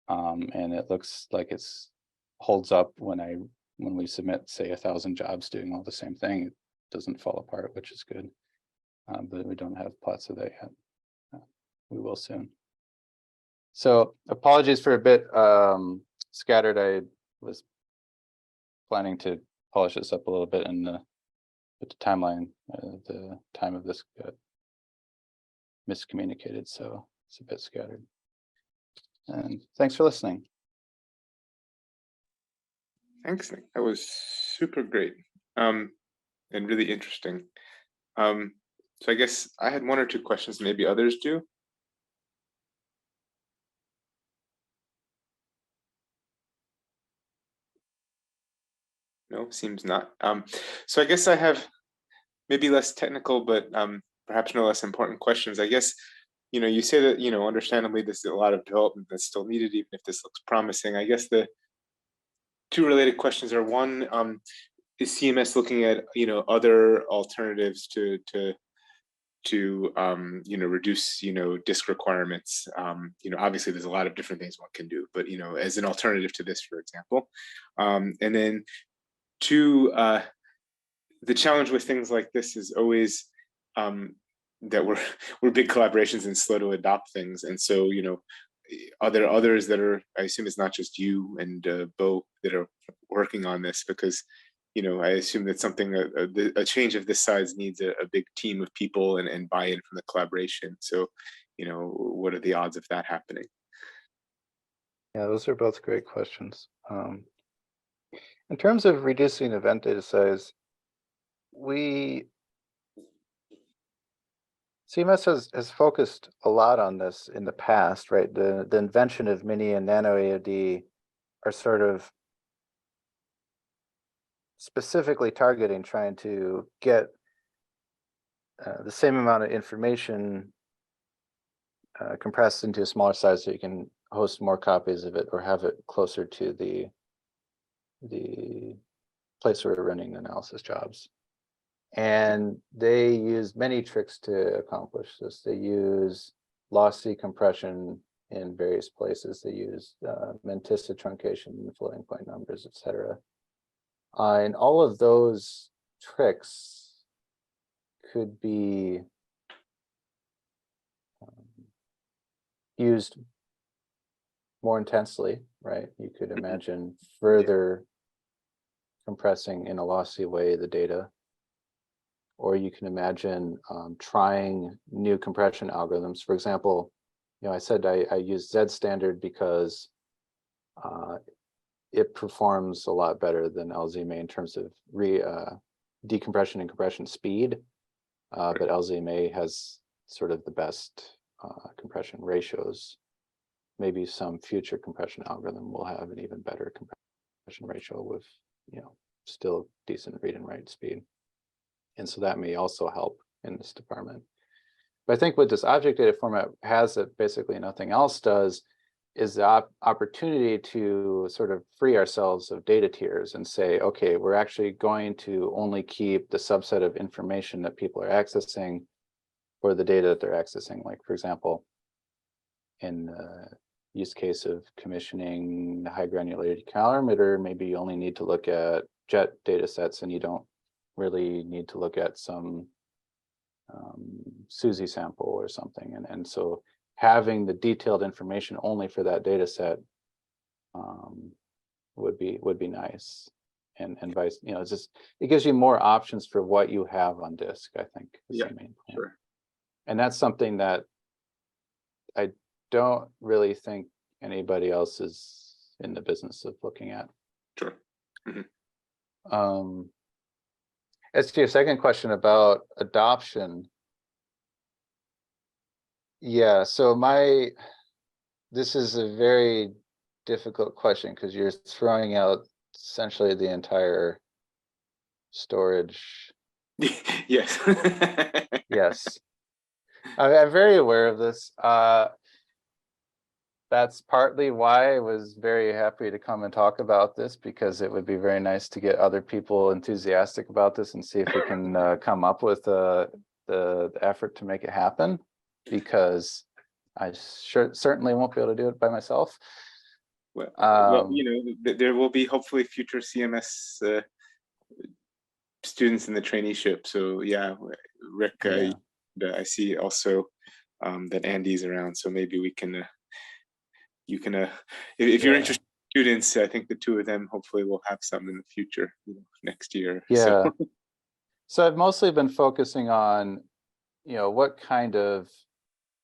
S1: and it looks like it's holds up when we submit, say, 1,000 jobs doing all the same thing. It doesn't fall apart, which is good. But we don't have plots of that yet. We will soon. So apologies for a bit scattered. I was planning to polish this up a little bit and with the timeline, the time of this got miscommunicated, so it's a bit scattered. And thanks for listening.
S4: Thanks, Nick. That was super great and really interesting. So I guess I had one or two questions, maybe others do. No, seems not. So I guess I have maybe less technical, but perhaps no less important questions. I guess, you say that, understandably, there's a lot of development that's still needed, even if this looks promising. I guess the two related questions are, one, is CMS looking at, other alternatives to reduce, disk requirements. Obviously there's a lot of different things one can do, but, as an alternative to this, for example. And then two, the challenge with things like this is always that we're big collaborations and slow to adopt things. And so, are there others that are, I assume it's not just you and Bo that are working on this, because I assume that something, a change of this size needs a big team of people and buy-in from the collaboration. So, what are the odds of that happening?
S1: Yeah, those are both great questions. In terms of reducing event data size, CMS has focused a lot on this in the past, right? The invention of mini and nano AOD are sort of specifically targeting trying to get the same amount of information compressed into a smaller size so you can host more copies of it or have it closer to the place where we're running the analysis jobs. And they use many tricks to accomplish this. They use lossy compression in various places. They use mantissa truncation, floating point numbers, etc. And all of those tricks could be used more intensely, right? You could imagine further compressing in a lossy way the data. Or you can imagine trying new compression algorithms. For example, I said I use Z standard because it performs a lot better than LZMA in terms of decompression and compression speed, but LZMA has sort of the best compression ratios. Maybe some future compression algorithm will have an even better compression ratio with, still decent read and write speed. And so that may also help in this department. But I think what this object data format has that basically nothing else does is the opportunity to sort of free ourselves of data tiers and say, okay, we're actually going to only keep the subset of information that people are accessing for the data that they're accessing. Like, for example, in the use case of commissioning the high granularity calorimeter, maybe you only need to look at JET data sets and you don't really need to look at some SUSY sample or something. And so having the detailed information only for that data set would be nice. And vice, it's just, it gives you more options for what you have on disk, I think is the main point.
S4: Sure. And
S1: that's something that I don't really think anybody else is in the business of looking at.
S4: Sure. Mm-hmm.
S1: As to your second question about adoption, yeah, so this is a very difficult question because you're throwing out essentially the entire storage.
S4: Yes.
S1: Yes. I'm very aware of this. That's partly why I was very happy to come and talk about this, because it would be very nice to get other people enthusiastic about this and see if we can come up with the effort to make it happen, because I certainly won't be able to do it by myself.
S4: Well, there will be hopefully future CMS students in the traineeship. So yeah, Rick, I see also that Andy's around, so maybe we can you can, if you're
S1: Yeah.
S4: interested in students, I think the two of them hopefully will have some in the future, next year.
S1: Yeah.
S4: So,
S1: So I've mostly been focusing on, what kind of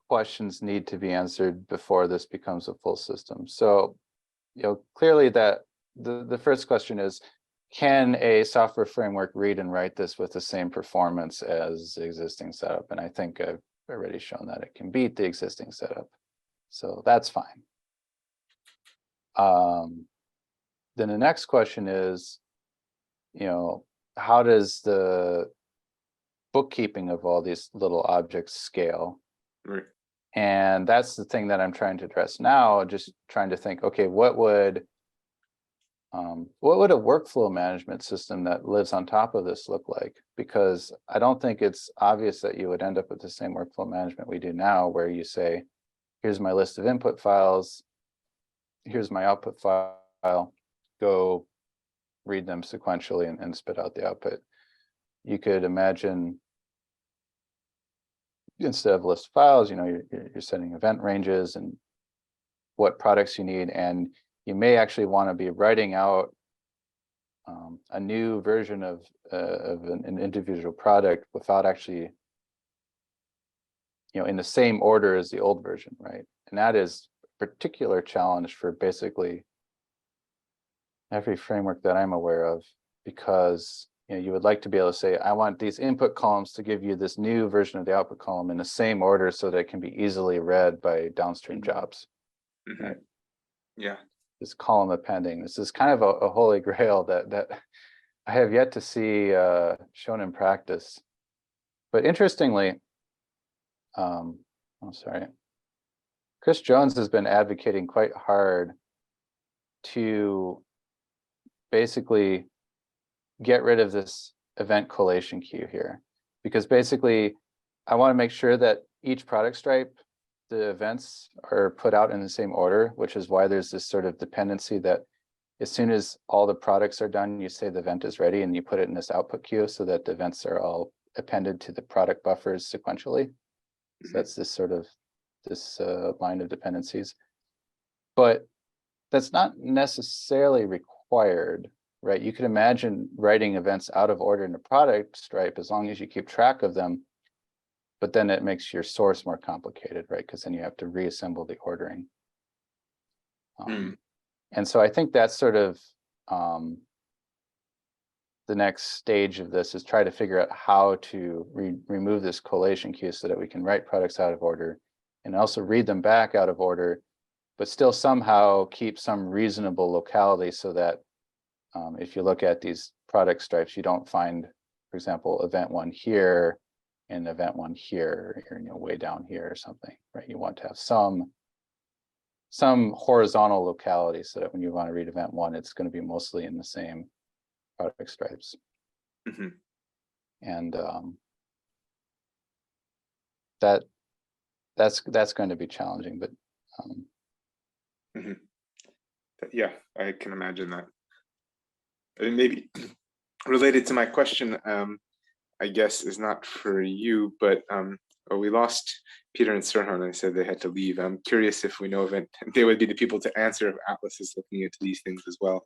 S1: questions need to be answered before this becomes a full system. So, clearly that the first question is, can a software framework read and write this with the same performance as the existing setup? And I think I've already shown that it can beat the existing setup. So that's fine. Then the next question is, how does the bookkeeping of all these little objects scale?
S4: right.
S1: And that's the thing that I'm trying to address now, just trying to think, okay, what would a workflow management system that lives on top of this look like? Because I don't think it's obvious that you would end up with the same workflow management we do now, where you say, here's my list of input files, here's my output file, go read them sequentially and spit out the output. You could imagine, instead of a list of files, you're setting event ranges and what products you need, and you may actually want to be writing out a new version of an individual product without actually, in the same order as the old version, right? And that is a particular challenge for basically every framework that I'm aware of, because you would like to be able to say, I want these input columns to give you this new version of the output column in the same order so that it can be easily read by downstream jobs.
S4: Mhm.
S1: Right.
S4: Yeah.
S1: This column appending, this is kind of a holy grail that I have yet to see shown in practice. But interestingly, I'm sorry, Chris Jones has been advocating quite hard to basically get rid of this event collation queue here, because basically I want to make sure that each product stripe, the events are put out in the same order, which is why there's this sort of dependency that as soon as all the products are done, you say the event is ready and you put it in this output queue so that the events are all appended to the product buffers sequentially. So that's this sort of line of dependencies. But that's not necessarily required, right? You could imagine writing events out of order in a product stripe as long as you keep track of them, but then it makes your source more complicated, right? Because then you have to reassemble the ordering. And so I think that's sort of the next stage of this, is try to figure out how to remove this collation queue so that we can write products out of order and also read them back out of order, but still somehow keep some reasonable locality so that if you look at these product stripes, you don't find, for example, event one here and event one here, or way down here or something, right? You want to have some horizontal locality so that when you want to read event one, it's going to be mostly in the same product stripes.
S4: Mm-hmm.
S1: And that's going to be challenging, but
S4: Mm-hmm. Yeah, I can imagine that. And maybe related to my question, I guess is not for you, but we lost Peter and Sirhan. I said they had to leave. I'm curious if we know if they would be the people to answer if Atlas is looking into these things as well,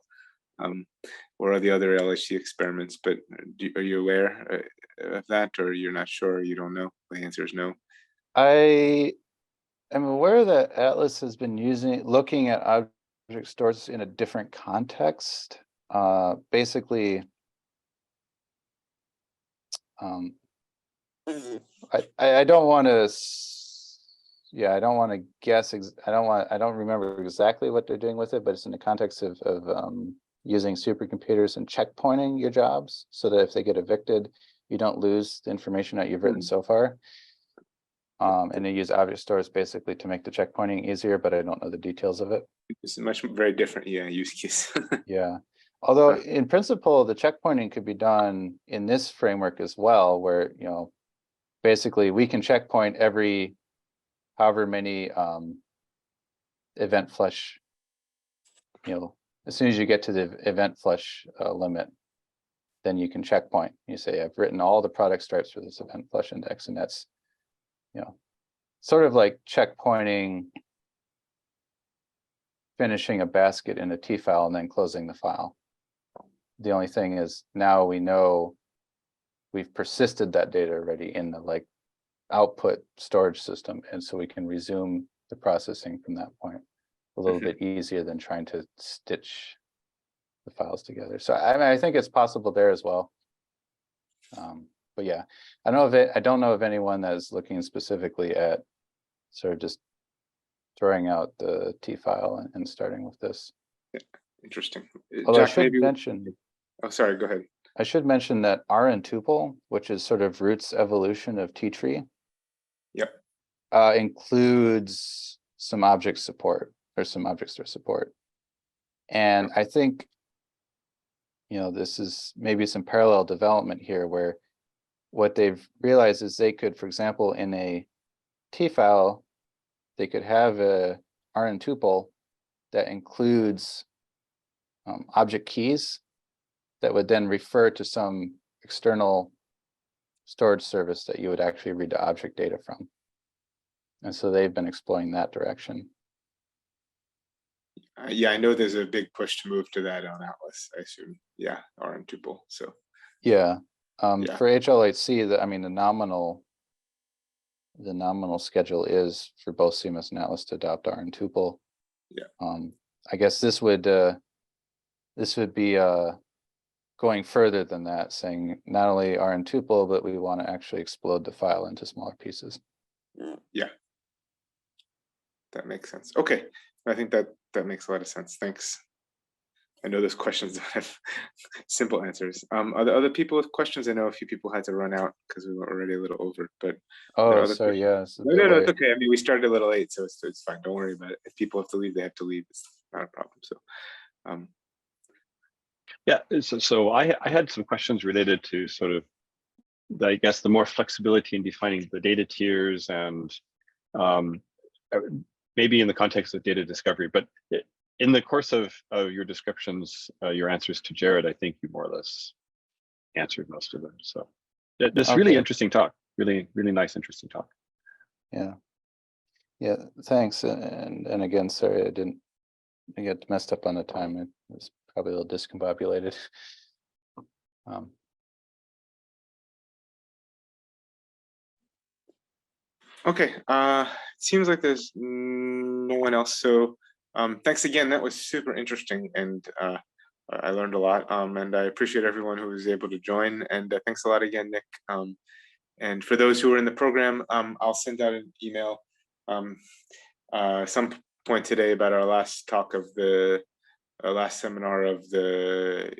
S4: or are the other LHC experiments. But are you aware of that, or you're not sure? You don't know? The answer is no.
S1: I am aware that Atlas has been looking at object stores in a different context. Basically, I don't want to. Yeah, I don't want to guess. I don't remember exactly what they're doing with it, but it's in the context of using supercomputers and checkpointing your jobs so that if they get evicted, you don't lose the information that you've written so far. And they use object stores basically to make the checkpointing easier, but I don't know the details of it.
S4: It's very different, use case.
S1: Yeah. Although in principle, the checkpointing could be done in this framework as well, where, basically we can checkpoint every however many event flush, as soon as you get to the event flush limit, then you can checkpoint. You say, I've written all the product stripes for this event flush index, and that's, sort of like checkpointing finishing a basket in a T file and then closing the file. The only thing is now we know we've persisted that data already in the like output storage system, and so we can resume the processing from that point a little bit easier than trying to stitch the files together. So I mean, I think it's possible there as well. But yeah, I don't know of anyone that is looking specifically at sort of just throwing out the T file and starting with this.
S4: Yeah, interesting.
S1: Although
S4: Jack,
S1: I should
S4: maybe
S1: mention,
S4: oh, sorry, go ahead.
S1: I should mention that Rn tuple, which is sort of roots evolution of T-tree,
S4: Yep.
S1: includes some object support or some object store support. And I think, you know, this is maybe some parallel development here where what they've realized is they could, for example, in a T file, they could have a Rn tuple that includes object keys that would then refer to some external storage service that you would actually read the object data from. And so they've been exploring that direction.
S4: Yeah, I know there's a big push to move to that on Atlas, I assume. Yeah, Rn tuple. So
S1: Yeah.
S4: Yeah.
S1: For HL8C, I mean, the nominal schedule is for both CMS and Atlas to adopt Rn tuple.
S4: Yeah.
S1: I guess this would be going further than that, saying not only Rn tuple, but we want to actually explode the file into smaller pieces.
S4: Yeah. That makes sense. Okay. I think that makes a lot of sense. Thanks. I know those questions don't have simple answers. Are there other people with questions? I know a few people had to run out because we were already a little over, but
S1: Oh, sorry, yes.
S4: no, it's okay. I mean, we started a little late, so it's fine. Don't worry about it. If people have to leave, they have to leave. It's not a problem. So
S3: Yeah, so I had some questions related to sort of, I guess, the more flexibility in defining the data tiers and maybe in the context of data discovery, but in the course of your descriptions, your answers to Jared, I think you more or less answered most of them. So this really interesting talk, really nice, interesting talk.
S1: Yeah, thanks. And again, sorry, I get messed up on the time. It was probably a little discombobulated.
S4: okay. Seems like there's no one else. So thanks again. That was super interesting, and I learned a lot. And I appreciate everyone who was able to join. And thanks a lot again, Nick. And for those who are in the program, I'll send out an email some point today about our last talk of the last seminar of the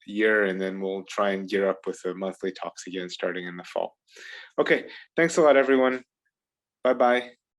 S4: year, and then we'll try and gear up with the monthly talks again starting in the fall. Okay, thanks a lot, everyone. Bye-bye.